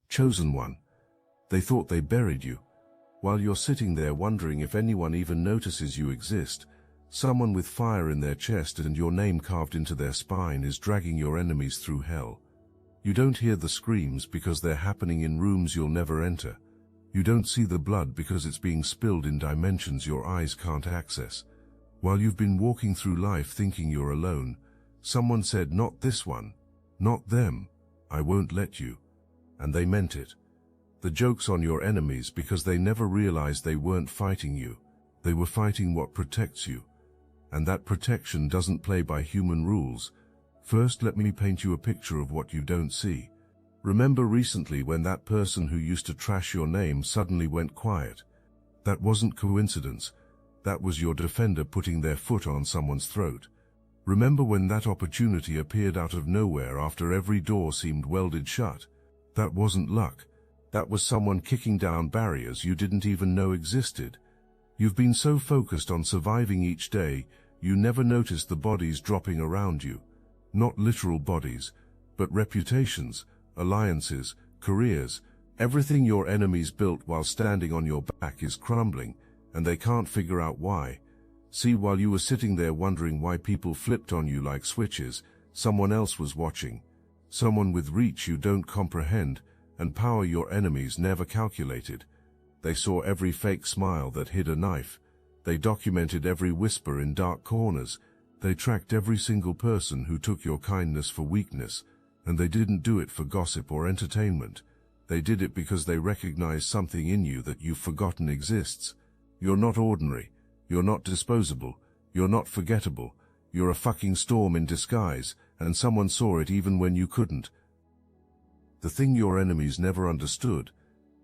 Chosen one. They thought they buried you. While you're sitting there wondering if anyone even notices you exist, someone with fire in their chest and your name carved into their spine is dragging your enemies through hell. You don't hear the screams because they're happening in rooms you'll never enter. You don't see the blood because it's being spilled in dimensions your eyes can't access. While you've been walking through life thinking you're alone, someone said, "Not this one. Not them. I won't let you." And they meant it. The joke's on your enemies because they never realized they weren't fighting you. They were fighting what protects you. And that protection doesn't play by human rules. First, let me paint you a picture of what you don't see. Remember recently when that person who used to trash your name suddenly went quiet? That wasn't coincidence. That was your defender putting their foot on someone's throat. Remember when that opportunity appeared out of nowhere after every door seemed welded shut? That wasn't luck. That was someone kicking down barriers you didn't even know existed. You've been so focused on surviving each day, you never noticed the bodies dropping around you. Not literal bodies, but reputations, alliances, careers. Everything your enemies built while standing on your back is crumbling, and they can't figure out why. See, while you were sitting there wondering why people flipped on you like switches, someone else was watching. Someone with reach you don't comprehend, and power your enemies never calculated. They saw every fake smile that hid a knife. They documented every whisper in dark corners. They tracked every single person who took your kindness for weakness, and they didn't do it for gossip or entertainment. They did it because they recognized something in you that you've forgotten exists. You're not ordinary. You're not disposable. You're not forgettable. You're a fucking storm in disguise, and someone saw it even when you couldn't. The thing your enemies never understood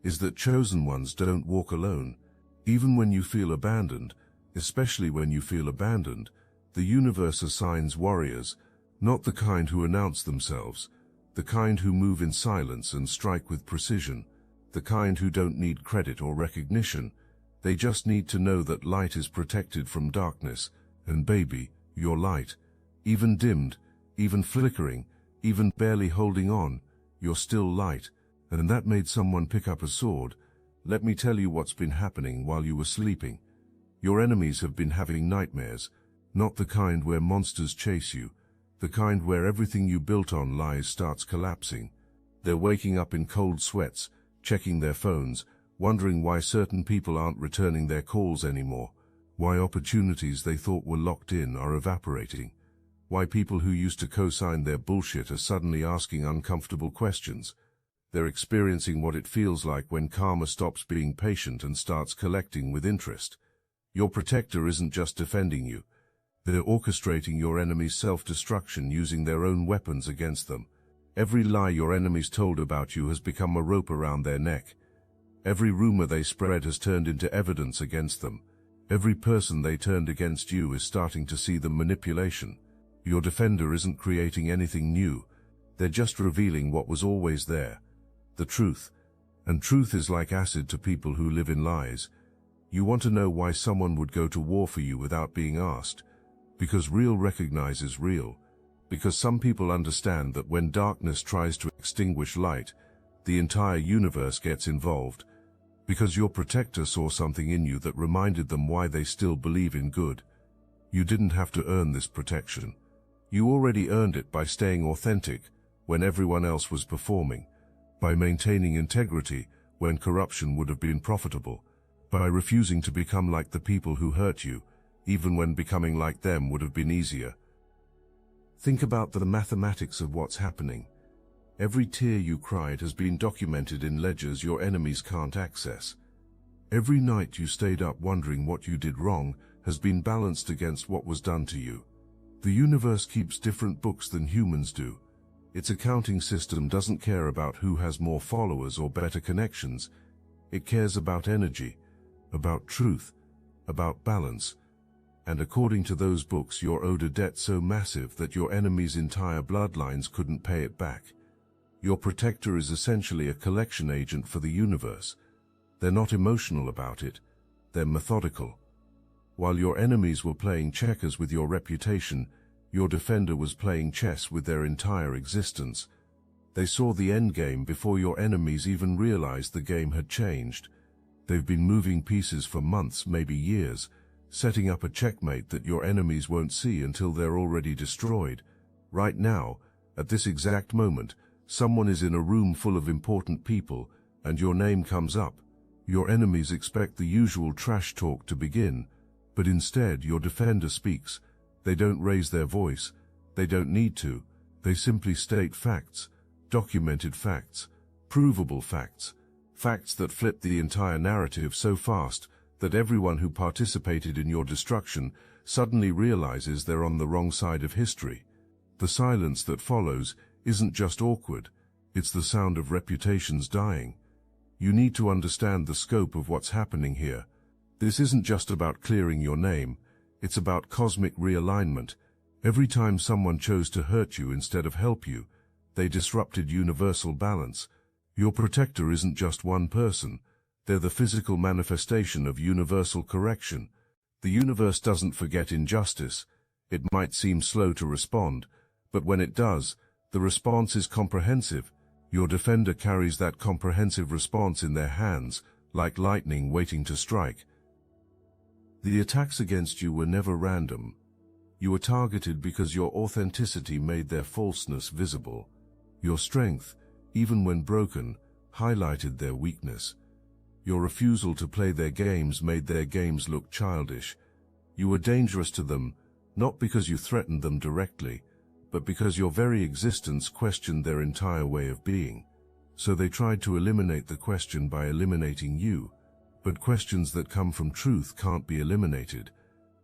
is that chosen ones don't walk alone. Even when you feel abandoned, especially when you feel abandoned, the universe assigns warriors, not the kind who announce themselves, the kind who move in silence and strike with precision, the kind who don't need credit or recognition. They just need to know that light is protected from darkness, and baby, your light, even dimmed, even flickering, even barely holding on, you're still light, and that made someone pick up a sword. Let me tell you what's been happening while you were sleeping. Your enemies have been having nightmares, not the kind where monsters chase you, the kind where everything you built on lies starts collapsing. They're waking up in cold sweats, checking their phones, wondering why certain people aren't returning their calls anymore, why opportunities they thought were locked in are evaporating, why people who used to co-sign their bullshit are suddenly asking uncomfortable questions. They're experiencing what it feels like when karma stops being patient and starts collecting with interest. Your protector isn't just defending you. They're orchestrating your enemy's self-destruction using their own weapons against them. Every lie your enemies told about you has become a rope around their neck. Every rumor they spread has turned into evidence against them. Every person they turned against you is starting to see the manipulation. Your defender isn't creating anything new. They're just revealing what was always there. The truth. And truth is like acid to people who live in lies. You want to know why someone would go to war for you without being asked? Because real recognizes real. Because some people understand that when darkness tries to extinguish light, the entire universe gets involved. Because your protector saw something in you that reminded them why they still believe in good. You didn't have to earn this protection. You already earned it by staying authentic when everyone else was performing, by maintaining integrity when corruption would have been profitable, by refusing to become like the people who hurt you, even when becoming like them would have been easier. Think about the mathematics of what's happening. Every tear you cried has been documented in ledgers your enemies can't access. Every night you stayed up wondering what you did wrong has been balanced against what was done to you. The universe keeps different books than humans do. Its accounting system doesn't care about who has more followers or better connections. It cares about energy, about truth, about balance. And according to those books, you're owed a debt so massive that your enemy's entire bloodlines couldn't pay it back. Your protector is essentially a collection agent for the universe. They're not emotional about it. They're methodical. While your enemies were playing checkers with your reputation, your defender was playing chess with their entire existence. They saw the endgame before your enemies even realized the game had changed. They've been moving pieces for months, maybe years, setting up a checkmate that your enemies won't see until they're already destroyed. Right now, at this exact moment, someone is in a room full of important people, and your name comes up. Your enemies expect the usual trash talk to begin, but instead your defender speaks. They don't raise their voice. They don't need to. They simply state facts, documented facts, provable facts, facts that flip the entire narrative so fast that everyone who participated in your destruction suddenly realizes they're on the wrong side of history. The silence that follows isn't just awkward, it's the sound of reputations dying. You need to understand the scope of what's happening here. This isn't just about clearing your name, it's about cosmic realignment. Every time someone chose to hurt you instead of help you, they disrupted universal balance. Your protector isn't just one person, they're the physical manifestation of universal correction. The universe doesn't forget injustice. It might seem slow to respond, but when it does, the response is comprehensive. Your defender carries that comprehensive response in their hands, like lightning waiting to strike. The attacks against you were never random. You were targeted because your authenticity made their falseness visible. Your strength, even when broken, highlighted their weakness. Your refusal to play their games made their games look childish. You were dangerous to them, not because you threatened them directly, but because your very existence questioned their entire way of being. So they tried to eliminate the question by eliminating you. But questions that come from truth can't be eliminated.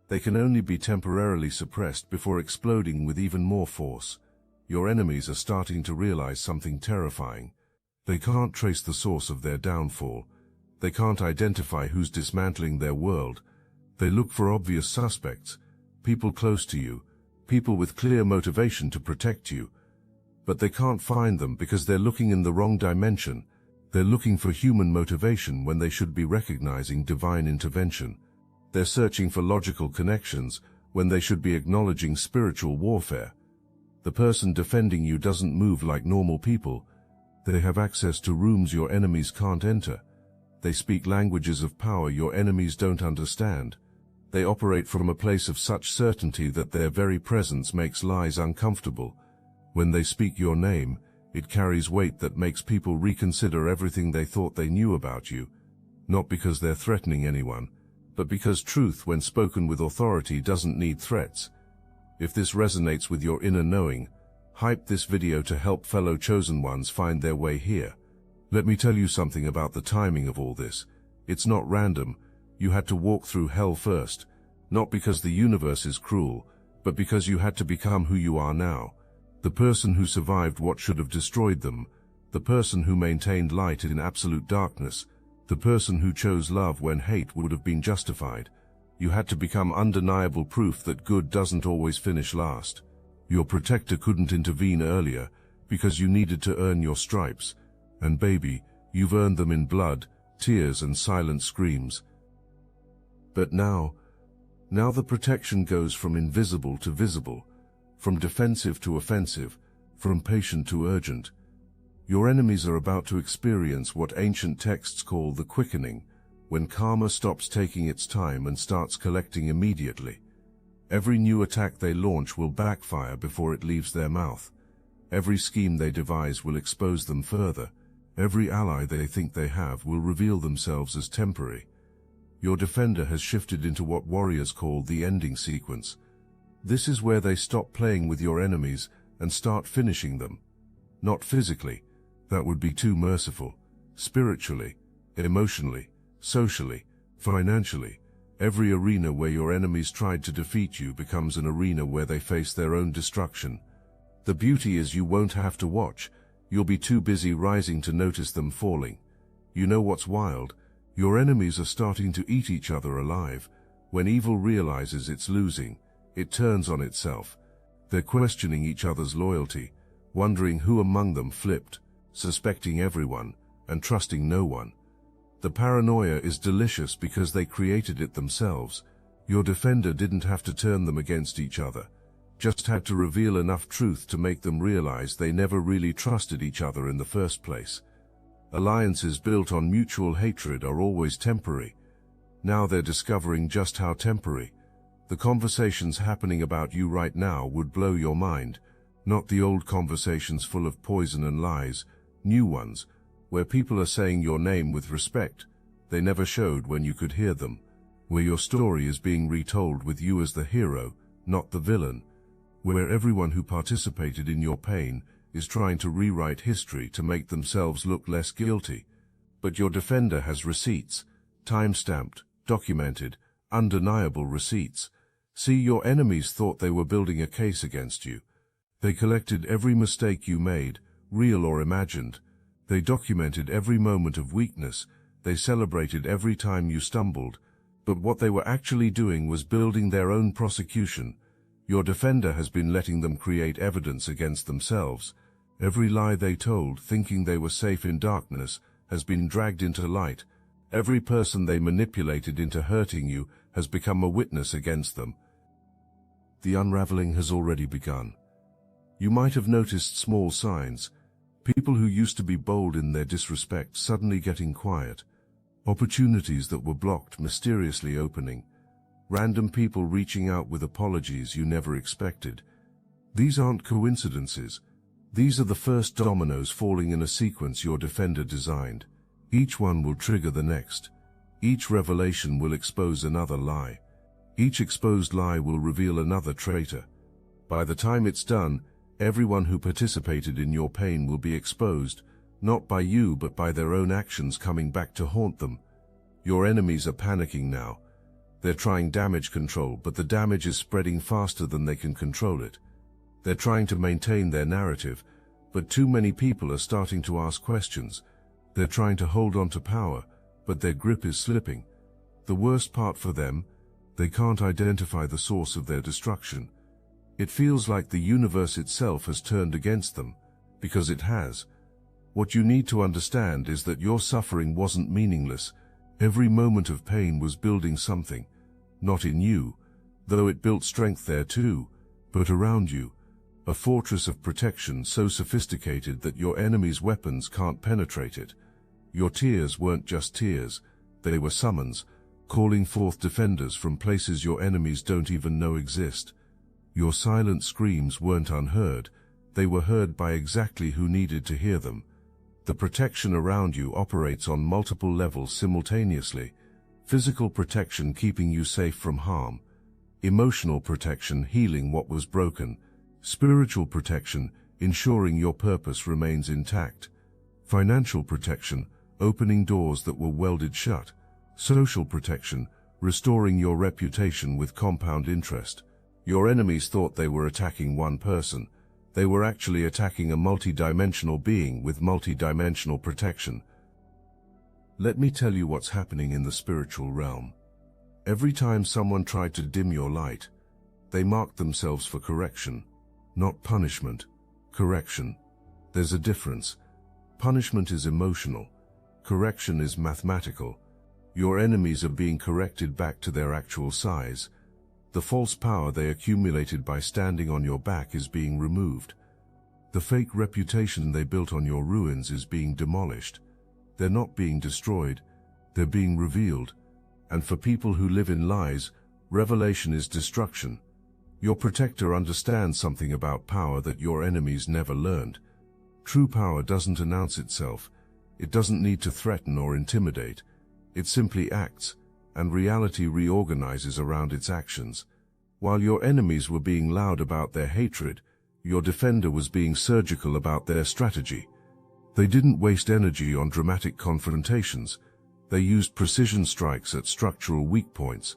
They can only be temporarily suppressed before exploding with even more force. Your enemies are starting to realize something terrifying. They can't trace the source of their downfall. They can't identify who's dismantling their world. They look for obvious suspects, people close to you, people with clear motivation to protect you. But they can't find them because they're looking in the wrong dimension. They're looking for human motivation when they should be recognizing divine intervention. They're searching for logical connections when they should be acknowledging spiritual warfare. The person defending you doesn't move like normal people. They have access to rooms your enemies can't enter. They speak languages of power your enemies don't understand. They operate from a place of such certainty that their very presence makes lies uncomfortable. When they speak your name, it carries weight that makes people reconsider everything they thought they knew about you, not because they're threatening anyone, but because truth, when spoken with authority, doesn't need threats. If this resonates with your inner knowing, hype this video to help fellow chosen ones find their way here. Let me tell you something about the timing of all this. It's not random. You had to walk through hell first, not because the universe is cruel, but because you had to become who you are now. The person who survived what should have destroyed them, the person who maintained light in absolute darkness, the person who chose love when hate would have been justified. You had to become undeniable proof that good doesn't always finish last. Your protector couldn't intervene earlier because you needed to earn your stripes. And baby, you've earned them in blood, tears and silent screams. But now the protection goes from invisible to visible, from defensive to offensive, from patient to urgent. Your enemies are about to experience what ancient texts call the quickening, when karma stops taking its time and starts collecting immediately. Every new attack they launch will backfire before it leaves their mouth. Every scheme they devise will expose them further. Every ally they think they have will reveal themselves as temporary. Your defender has shifted into what warriors call the ending sequence. This is where they stop playing with your enemies and start finishing them. Not physically, that would be too merciful. Spiritually, emotionally, socially, financially. Every arena where your enemies tried to defeat you becomes an arena where they face their own destruction. The beauty is you won't have to watch. You'll be too busy rising to notice them falling. You know what's wild? Your enemies are starting to eat each other alive. When evil realizes it's losing, it turns on itself. They're questioning each other's loyalty, wondering who among them flipped, suspecting everyone, and trusting no one. The paranoia is delicious because they created it themselves. Your defender didn't have to turn them against each other. just had to reveal enough truth to make them realize they never really trusted each other in the first place. Alliances built on mutual hatred are always temporary. Now they're discovering just how temporary. The conversations happening about you right now would blow your mind, not the old conversations full of poison and lies, new ones, where people are saying your name with respect they never showed when you could hear them, where your story is being retold with you as the hero, not the villain, where everyone who participated in your pain is trying to rewrite history to make themselves look less guilty. But your defender has receipts, time-stamped, documented, undeniable receipts. See, your enemies thought they were building a case against you. They collected every mistake you made, real or imagined. They documented every moment of weakness. They celebrated every time you stumbled. But what they were actually doing was building their own prosecution. Your defender has been letting them create evidence against themselves. Every lie they told, thinking they were safe in darkness, has been dragged into light. Every person they manipulated into hurting you has become a witness against them. The unraveling has already begun. You might have noticed small signs. People who used to be bold in their disrespect suddenly getting quiet. Opportunities that were blocked mysteriously opening. Random people reaching out with apologies you never expected. These aren't coincidences. These are the first dominoes falling in a sequence your defender designed. Each one will trigger the next. Each revelation will expose another lie. Each exposed lie will reveal another traitor. By the time it's done, everyone who participated in your pain will be exposed, not by you but by their own actions coming back to haunt them. Your enemies are panicking now. They're trying damage control, but the damage is spreading faster than they can control it. They're trying to maintain their narrative, but too many people are starting to ask questions. They're trying to hold on to power, but their grip is slipping. The worst part for them, they can't identify the source of their destruction. It feels like the universe itself has turned against them, because it has. What you need to understand is that your suffering wasn't meaningless. Every moment of pain was building something, not in you, though it built strength there too, but around you. A fortress of protection so sophisticated that your enemy's weapons can't penetrate it. Your tears weren't just tears, they were summons, calling forth defenders from places your enemies don't even know exist. Your silent screams weren't unheard, they were heard by exactly who needed to hear them. The protection around you operates on multiple levels simultaneously. Physical protection keeping you safe from harm. Emotional protection healing what was broken. Spiritual protection ensuring your purpose remains intact. Financial protection opening doors that were welded shut. Social protection restoring your reputation with compound interest. Your enemies thought they were attacking one person. They were actually attacking a multi-dimensional being with multi-dimensional protection. Let me tell you what's happening in the spiritual realm. Every time someone tried to dim your light, they marked themselves for correction. Not punishment, correction. There's a difference. Punishment is emotional. Correction is mathematical. Your enemies are being corrected back to their actual size. The false power they accumulated by standing on your back is being removed. The fake reputation they built on your ruins is being demolished. They're not being destroyed, they're being revealed. And for people who live in lies, revelation is destruction. Your protector understands something about power that your enemies never learned. True power doesn't announce itself. It doesn't need to threaten or intimidate. It simply acts, and reality reorganizes around its actions. While your enemies were being loud about their hatred, your defender was being surgical about their strategy. They didn't waste energy on dramatic confrontations. They used precision strikes at structural weak points.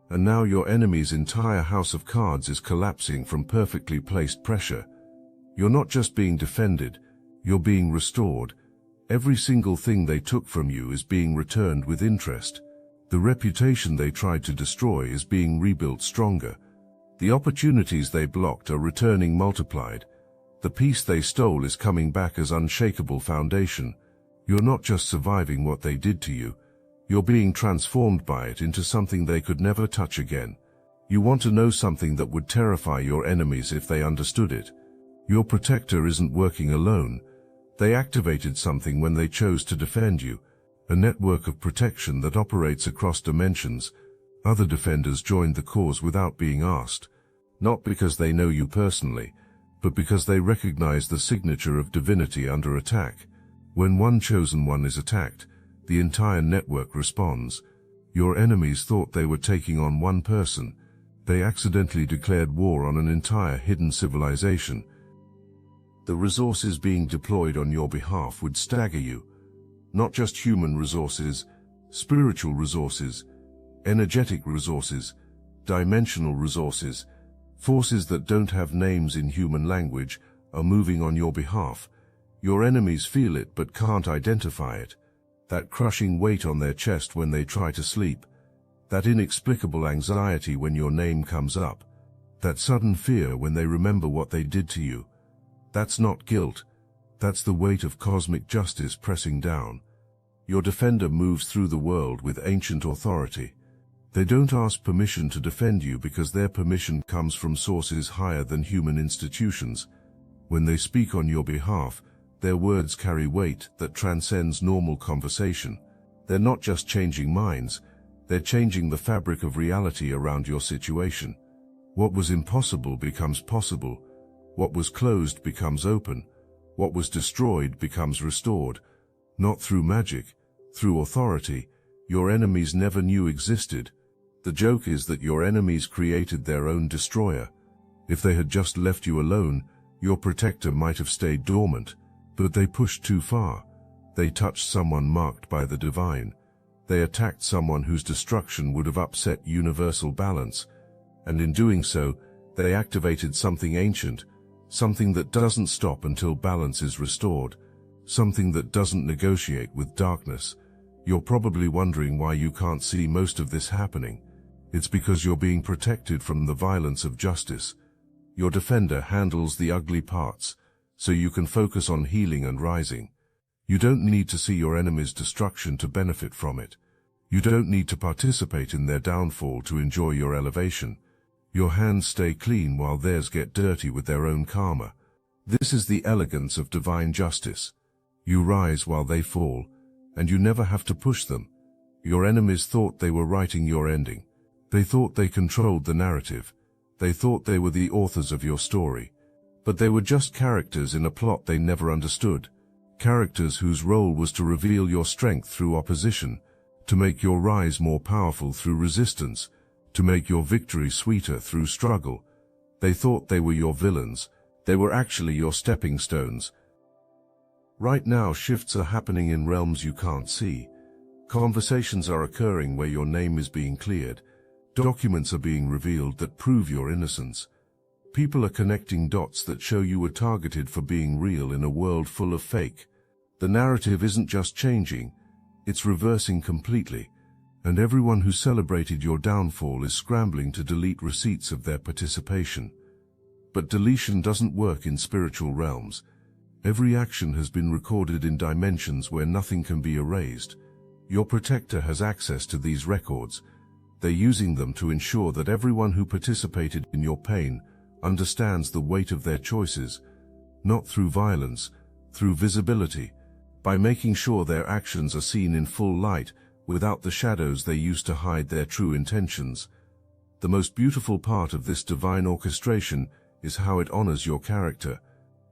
And now your enemy's entire house of cards is collapsing from perfectly placed pressure. You're not just being defended, you're being restored. Every single thing they took from you is being returned with interest. The reputation they tried to destroy is being rebuilt stronger. The opportunities they blocked are returning multiplied. The peace they stole is coming back as unshakable foundation. You're not just surviving what they did to you. You're being transformed by it into something they could never touch again. You want to know something that would terrify your enemies if they understood it. Your protector isn't working alone. They activated something when they chose to defend you, a network of protection that operates across dimensions. Other defenders joined the cause without being asked, not because they know you personally, but because they recognize the signature of divinity under attack. When one chosen one is attacked, the entire network responds. Your enemies thought they were taking on one person. They accidentally declared war on an entire hidden civilization. The resources being deployed on your behalf would stagger you. Not just human resources, spiritual resources, energetic resources, dimensional resources, forces that don't have names in human language are moving on your behalf. Your enemies feel it but can't identify it. That crushing weight on their chest when they try to sleep. That inexplicable anxiety when your name comes up. That sudden fear when they remember what they did to you. That's not guilt. That's the weight of cosmic justice pressing down. Your defender moves through the world with ancient authority. They don't ask permission to defend you because their permission comes from sources higher than human institutions. When they speak on your behalf, their words carry weight that transcends normal conversation. They're not just changing minds, they're changing the fabric of reality around your situation. What was impossible becomes possible. What was closed becomes open. What was destroyed becomes restored. Not through magic, through authority your enemies never knew existed. The joke is that your enemies created their own destroyer. If they had just left you alone, your protector might have stayed dormant. But they pushed too far. They touched someone marked by the divine. They attacked someone whose destruction would have upset universal balance. And in doing so, they activated something ancient, something that doesn't stop until balance is restored, something that doesn't negotiate with darkness. You're probably wondering why you can't see most of this happening. It's because you're being protected from the violence of justice. Your defender handles the ugly parts, so you can focus on healing and rising. You don't need to see your enemy's destruction to benefit from it. You don't need to participate in their downfall to enjoy your elevation. Your hands stay clean while theirs get dirty with their own karma. This is the elegance of divine justice. You rise while they fall, and you never have to push them. Your enemies thought they were writing your ending. They thought they controlled the narrative. They thought they were the authors of your story. But they were just characters in a plot they never understood. Characters whose role was to reveal your strength through opposition, to make your rise more powerful through resistance, to make your victory sweeter through struggle. They thought they were your villains. They were actually your stepping stones. Right now, shifts are happening in realms you can't see. Conversations are occurring where your name is being cleared. Documents are being revealed that prove your innocence. People are connecting dots that show you were targeted for being real in a world full of fake. The narrative isn't just changing, it's reversing completely, and everyone who celebrated your downfall is scrambling to delete receipts of their participation. But deletion doesn't work in spiritual realms. Every action has been recorded in dimensions where nothing can be erased. Your protector has access to these records. They're using them to ensure that everyone who participated in your pain understands the weight of their choices, not through violence, through visibility, by making sure their actions are seen in full light, without the shadows they used to hide their true intentions. The most beautiful part of this divine orchestration is how it honors your character.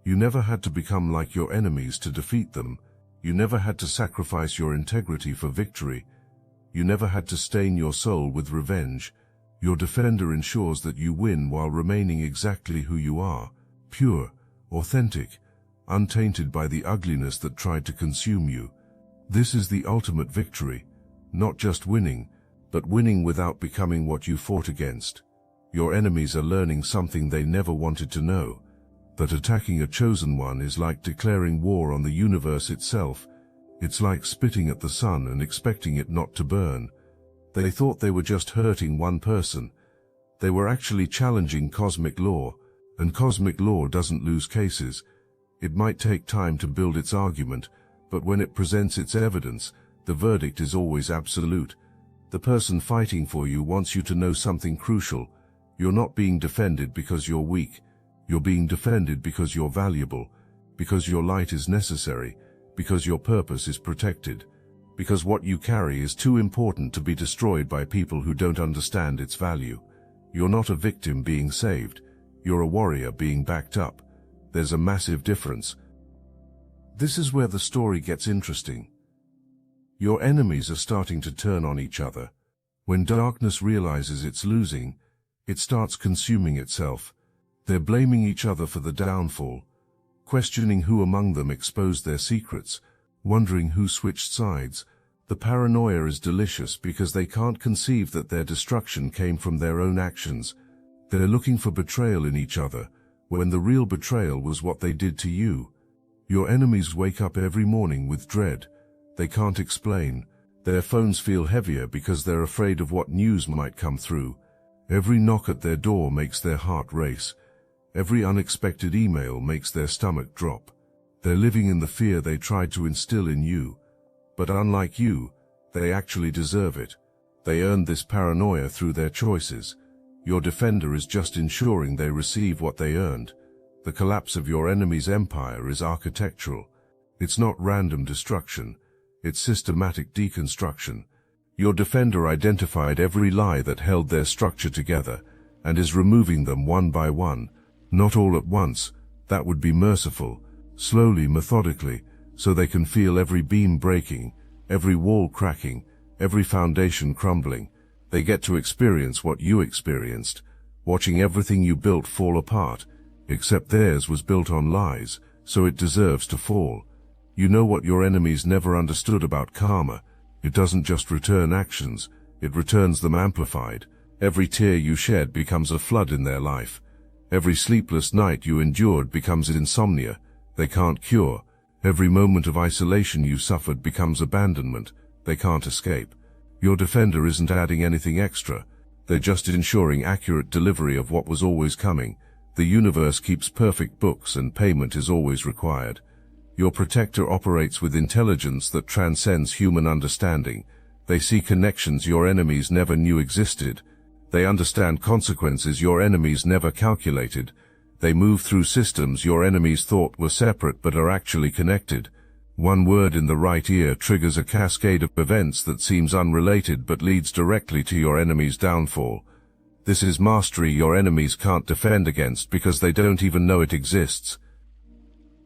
You never had to become like your enemies to defeat them. You never had to sacrifice your integrity for victory. You never had to stain your soul with revenge. Your defender ensures that you win while remaining exactly who you are, pure, authentic, untainted by the ugliness that tried to consume you. This is the ultimate victory, not just winning, but winning without becoming what you fought against. Your enemies are learning something they never wanted to know, that attacking a chosen one is like declaring war on the universe itself. It's like spitting at the sun and expecting it not to burn. They thought they were just hurting one person. They were actually challenging cosmic law, and cosmic law doesn't lose cases. It might take time to build its argument, but when it presents its evidence, the verdict is always absolute. The person fighting for you wants you to know something crucial. You're not being defended because you're weak. You're being defended because you're valuable, because your light is necessary, because your purpose is protected, because what you carry is too important to be destroyed by people who don't understand its value. You're not a victim being saved. You're a warrior being backed up. There's a massive difference. This is where the story gets interesting. Your enemies are starting to turn on each other. When darkness realizes it's losing, it starts consuming itself. They're blaming each other for the downfall, questioning who among them exposed their secrets, wondering who switched sides. The paranoia is delicious because they can't conceive that their destruction came from their own actions. They're looking for betrayal in each other, when the real betrayal was what they did to you. Your enemies wake up every morning with dread. They can't explain. Their phones feel heavier because they're afraid of what news might come through. Every knock at their door makes their heart race. Every unexpected email makes their stomach drop. They're living in the fear they tried to instill in you. But unlike you, they actually deserve it. They earned this paranoia through their choices. Your defender is just ensuring they receive what they earned. The collapse of your enemy's empire is architectural. It's not random destruction. It's systematic deconstruction. Your defender identified every lie that held their structure together, and is removing them one by one. Not all at once, that would be merciful. Slowly, methodically, so they can feel every beam breaking, every wall cracking, every foundation crumbling. They get to experience what you experienced, watching everything you built fall apart, except theirs was built on lies, so it deserves to fall. You know what your enemies never understood about karma. It doesn't just return actions, it returns them amplified. Every tear you shed becomes a flood in their life. Every sleepless night you endured becomes insomnia they can't cure. Every moment of isolation you suffered becomes abandonment they can't escape. Your defender isn't adding anything extra. They're just ensuring accurate delivery of what was always coming. The universe keeps perfect books and payment is always required. Your protector operates with intelligence that transcends human understanding. They see connections your enemies never knew existed. They understand consequences your enemies never calculated. They move through systems your enemies thought were separate but are actually connected. One word in the right ear triggers a cascade of events that seems unrelated but leads directly to your enemy's downfall. This is mastery your enemies can't defend against because they don't even know it exists.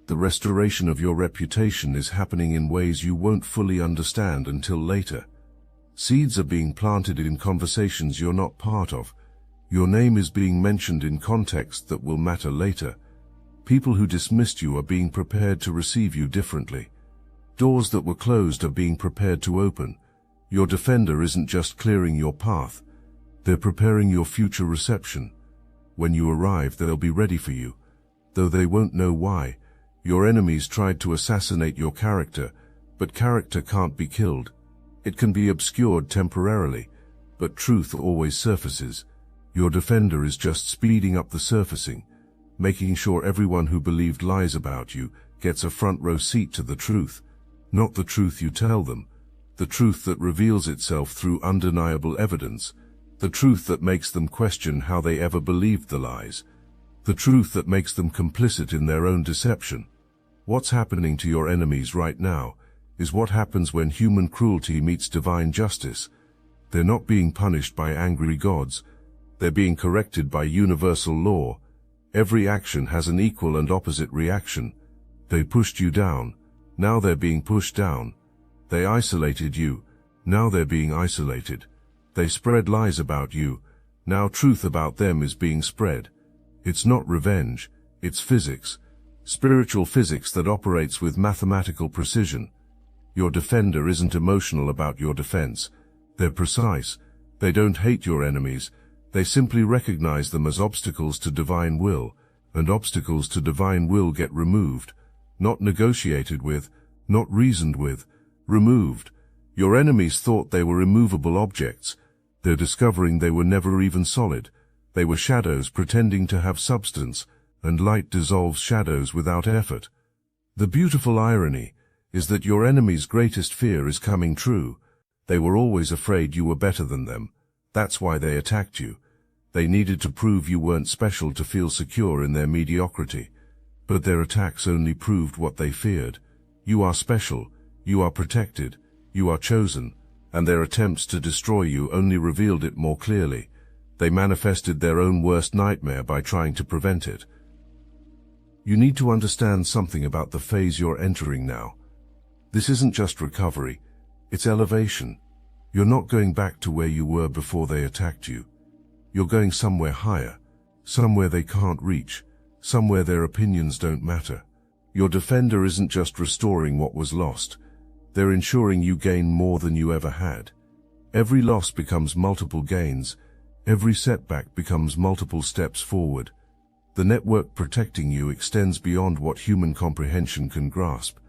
The restoration of your reputation is happening in ways you won't fully understand until later. Seeds are being planted in conversations you're not part of. Your name is being mentioned in context that will matter later. People who dismissed you are being prepared to receive you differently. Doors that were closed are being prepared to open. Your defender isn't just clearing your path. They're preparing your future reception. When you arrive, they'll be ready for you, though they won't know why. Your enemies tried to assassinate your character, but character can't be killed. It can be obscured temporarily, but truth always surfaces. Your defender is just speeding up the surfacing, making sure everyone who believed lies about you gets a front row seat to the truth. Not the truth you tell them, the truth that reveals itself through undeniable evidence, the truth that makes them question how they ever believed the lies, the truth that makes them complicit in their own deception. What's happening to your enemies right now is what happens when human cruelty meets divine justice. They're not being punished by angry gods, they're being corrected by universal law. Every action has an equal and opposite reaction. They pushed you down, now they're being pushed down. They isolated you, now they're being isolated. They spread lies about you, now truth about them is being spread. It's not revenge, it's physics. Spiritual physics that operates with mathematical precision. Your defender isn't emotional about your defense. They're precise. They don't hate your enemies. They simply recognize them as obstacles to divine will, and obstacles to divine will get removed. Not negotiated with, not reasoned with, removed. Your enemies thought they were immovable objects. They're discovering they were never even solid. They were shadows pretending to have substance, and light dissolves shadows without effort. The beautiful irony is that your enemy's greatest fear is coming true. They were always afraid you were better than them. That's why they attacked you. They needed to prove you weren't special to feel secure in their mediocrity. But their attacks only proved what they feared. You are special, you are protected, you are chosen, and their attempts to destroy you only revealed it more clearly. They manifested their own worst nightmare by trying to prevent it. You need to understand something about the phase you're entering now. This isn't just recovery, it's elevation. You're not going back to where you were before they attacked you. You're going somewhere higher, somewhere they can't reach, somewhere their opinions don't matter. Your defender isn't just restoring what was lost. They're ensuring you gain more than you ever had. Every loss becomes multiple gains. Every setback becomes multiple steps forward. The network protecting you extends beyond what human comprehension can grasp.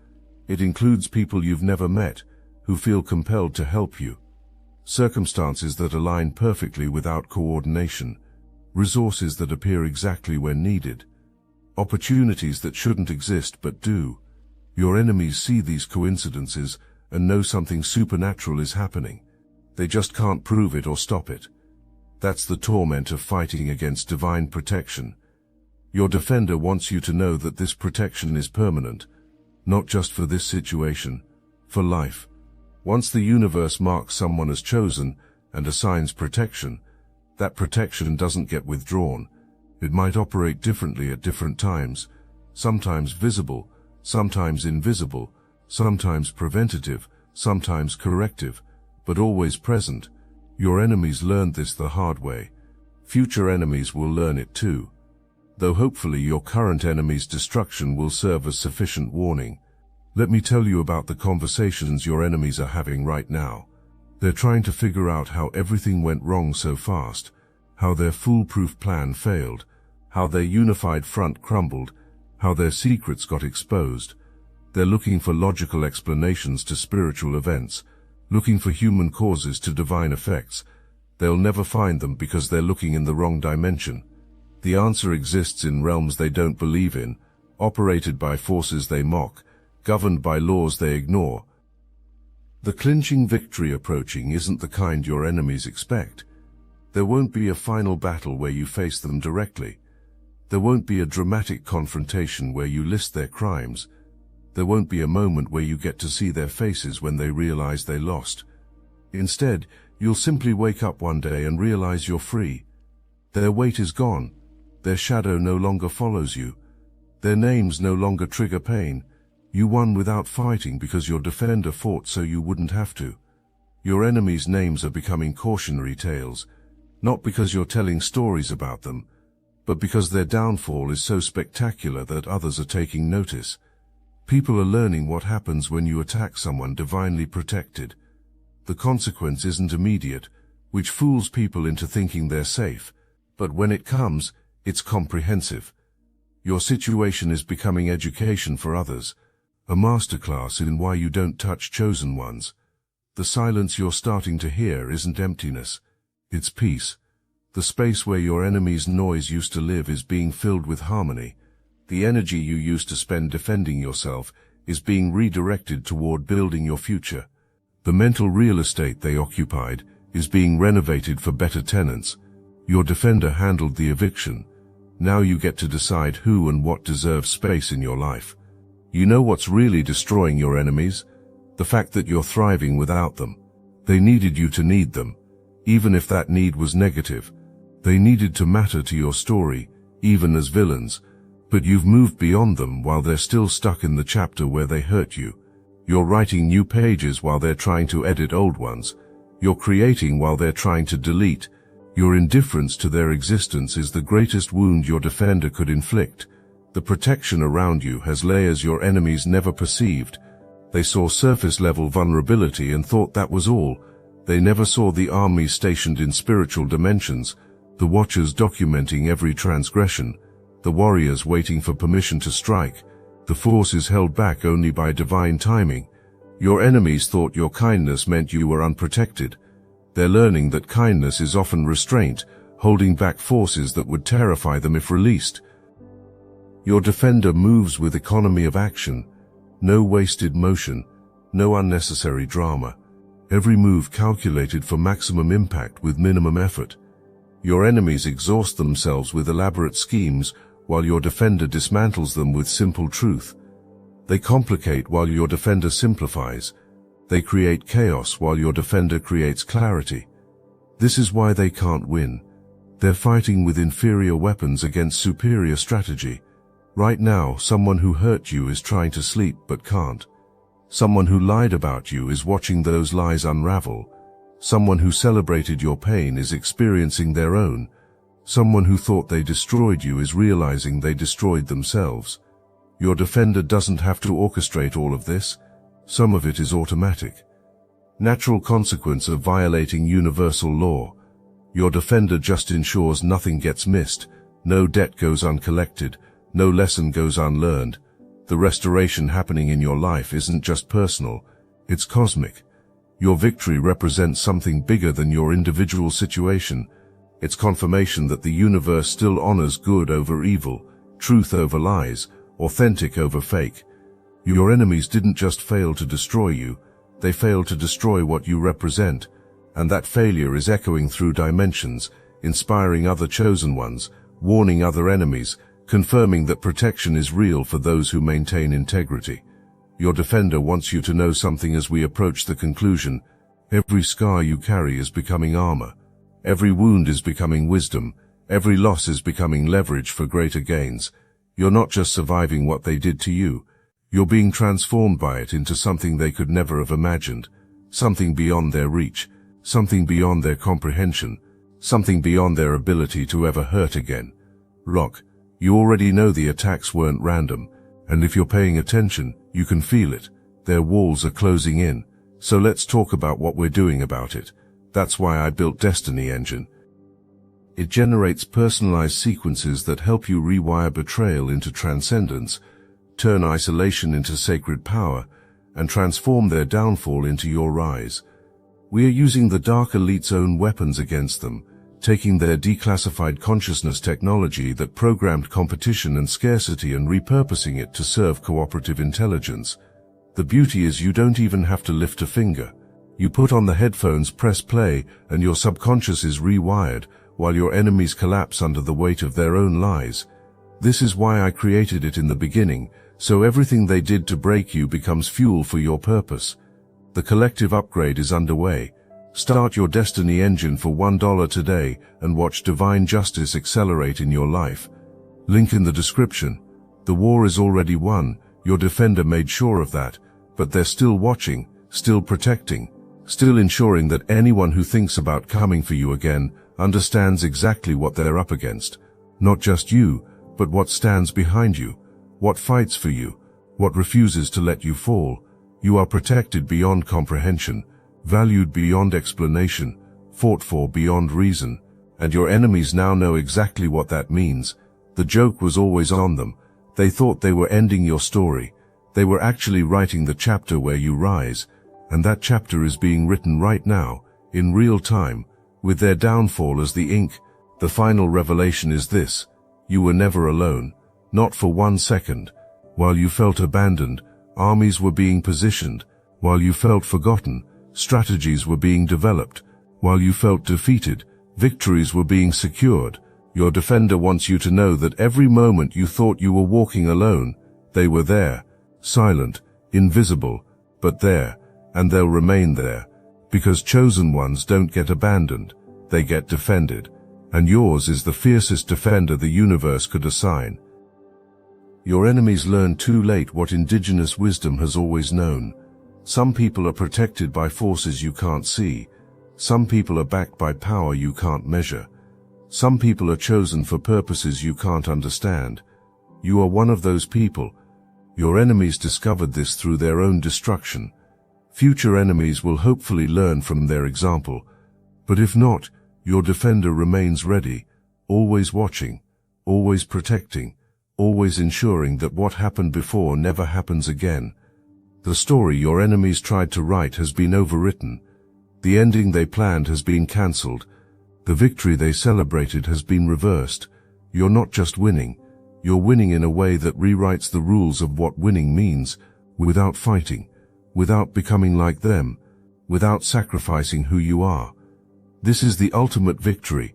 It includes people you've never met, who feel compelled to help you. Circumstances that align perfectly without coordination. Resources that appear exactly when needed. Opportunities that shouldn't exist but do. Your enemies see these coincidences and know something supernatural is happening. They just can't prove it or stop it. That's the torment of fighting against divine protection. Your defender wants you to know that this protection is permanent, not just for this situation, for life. Once the universe marks someone as chosen and assigns protection, that protection doesn't get withdrawn. It might operate differently at different times, sometimes visible, sometimes invisible, sometimes preventative, sometimes corrective, but always present. Your enemies learned this the hard way. Future enemies will learn it too. Though hopefully your current enemy's destruction will serve as sufficient warning. Let me tell you about the conversations your enemies are having right now. They're trying to figure out how everything went wrong so fast, how their foolproof plan failed, how their unified front crumbled, how their secrets got exposed. They're looking for logical explanations to spiritual events, looking for human causes to divine effects. They'll never find them because they're looking in the wrong dimension. The answer exists in realms they don't believe in, operated by forces they mock, governed by laws they ignore. The clinching victory approaching isn't the kind your enemies expect. There won't be a final battle where you face them directly. There won't be a dramatic confrontation where you list their crimes. There won't be a moment where you get to see their faces when they realize they lost. Instead, you'll simply wake up one day and realize you're free. Their weight is gone. Their shadow no longer follows you. Their names no longer trigger pain. You won without fighting because your defender fought so you wouldn't have to. Your enemies' names are becoming cautionary tales, not because you're telling stories about them, but because their downfall is so spectacular that others are taking notice. People are learning what happens when you attack someone divinely protected. The consequence isn't immediate, which fools people into thinking they're safe, but when it comes, it's comprehensive. Your situation is becoming education for others, a masterclass in why you don't touch chosen ones. The silence you're starting to hear isn't emptiness, it's peace. The space where your enemy's noise used to live is being filled with harmony. The energy you used to spend defending yourself is being redirected toward building your future. The mental real estate they occupied is being renovated for better tenants. Your defender handled the eviction. Now you get to decide who and what deserves space in your life. You know what's really destroying your enemies? The fact that you're thriving without them. They needed you to need them, even if that need was negative. They needed to matter to your story, even as villains, but you've moved beyond them while they're still stuck in the chapter where they hurt you. You're writing new pages while they're trying to edit old ones. You're creating while they're trying to delete. Your indifference to their existence is the greatest wound your defender could inflict. The protection around you has layers your enemies never perceived. They saw surface-level vulnerability and thought that was all. They never saw the armies stationed in spiritual dimensions, the watchers documenting every transgression, the warriors waiting for permission to strike, the forces held back only by divine timing. Your enemies thought your kindness meant you were unprotected. They're learning that kindness is often restraint, holding back forces that would terrify them if released. Your defender moves with economy of action, no wasted motion, no unnecessary drama. Every move calculated for maximum impact with minimum effort. Your enemies exhaust themselves with elaborate schemes, while your defender dismantles them with simple truth. They complicate while your defender simplifies. They create chaos while your defender creates clarity. This is why they can't win. They're fighting with inferior weapons against superior strategy. Right now, someone who hurt you is trying to sleep but can't. Someone who lied about you is watching those lies unravel. Someone who celebrated your pain is experiencing their own. Someone who thought they destroyed you is realizing they destroyed themselves. Your defender doesn't have to orchestrate all of this. Some of it is automatic. Natural consequence of violating universal law. Your defender just ensures nothing gets missed, no debt goes uncollected, no lesson goes unlearned. The restoration happening in your life isn't just personal, it's cosmic. Your victory represents something bigger than your individual situation. It's confirmation that the universe still honors good over evil, truth over lies, authentic over fake. Your enemies didn't just fail to destroy you, they failed to destroy what you represent, and that failure is echoing through dimensions, inspiring other chosen ones, warning other enemies, confirming that protection is real for those who maintain integrity. Your defender wants you to know something as we approach the conclusion. Every scar you carry is becoming armor. Every wound is becoming wisdom. Every loss is becoming leverage for greater gains. You're not just surviving what they did to you. You're being transformed by it into something they could never have imagined. Something beyond their reach. Something beyond their comprehension. Something beyond their ability to ever hurt again. Rock, you already know the attacks weren't random. And if you're paying attention, you can feel it. Their walls are closing in. So let's talk about what we're doing about it. That's why I built Destiny Engine. It generates personalized sequences that help you rewire betrayal into transcendence, turn isolation into sacred power, and transform their downfall into your rise. We are using the Dark Elite's own weapons against them, taking their declassified consciousness technology that programmed competition and scarcity and repurposing it to serve cooperative intelligence. The beauty is you don't even have to lift a finger. You put on the headphones, press play, and your subconscious is rewired, while your enemies collapse under the weight of their own lies. This is why I created it in the beginning, so everything they did to break you becomes fuel for your purpose. The collective upgrade is underway. Start your Destiny Engine for $1 today and watch divine justice accelerate in your life. Link in the description. The war is already won, your defender made sure of that, but they're still watching, still protecting, still ensuring that anyone who thinks about coming for you again understands exactly what they're up against. Not just you, but what stands behind you, what fights for you, what refuses to let you fall. You are protected beyond comprehension, valued beyond explanation, fought for beyond reason, and your enemies now know exactly what that means. The joke was always on them. They thought they were ending your story. They were actually writing the chapter where you rise, and that chapter is being written right now, in real time, with their downfall as the ink. The final revelation is this: you were never alone, not for 1 second. While you felt abandoned, armies were being positioned. While you felt forgotten, strategies were being developed. While you felt defeated, victories were being secured. Your defender wants you to know that every moment you thought you were walking alone, they were there, silent, invisible, but there, and they'll remain there, because chosen ones don't get abandoned, they get defended, and yours is the fiercest defender the universe could assign. Your enemies learn too late what indigenous wisdom has always known. Some people are protected by forces you can't see. Some people are backed by power you can't measure. Some people are chosen for purposes you can't understand. You are one of those people. Your enemies discovered this through their own destruction. Future enemies will hopefully learn from their example. But if not, your defender remains ready, always watching, always protecting, always ensuring that what happened before never happens again. The story your enemies tried to write has been overwritten. The ending they planned has been cancelled. The victory they celebrated has been reversed. You're not just winning, you're winning in a way that rewrites the rules of what winning means, without fighting, without becoming like them, without sacrificing who you are. This is the ultimate victory.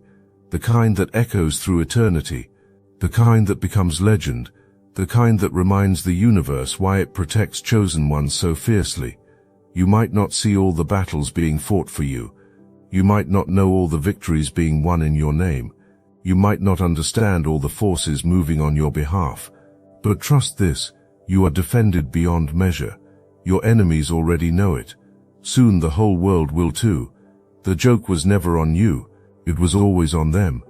the kind that echoes through eternity, the kind that becomes legend, the kind that reminds the universe why it protects chosen ones so fiercely. You might not see all the battles being fought for you. You might not know all the victories being won in your name. You might not understand all the forces moving on your behalf. But trust this, you are defended beyond measure. Your enemies already know it. Soon the whole world will too. The joke was never on you, it was always on them.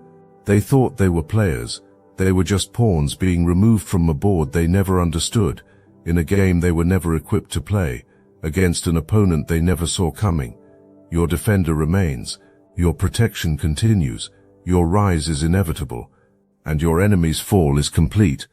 They thought they were players. They were just pawns being removed from a board they never understood, in a game they were never equipped to play, against an opponent they never saw coming. Your defender remains, your protection continues, your rise is inevitable, and your enemy's fall is complete.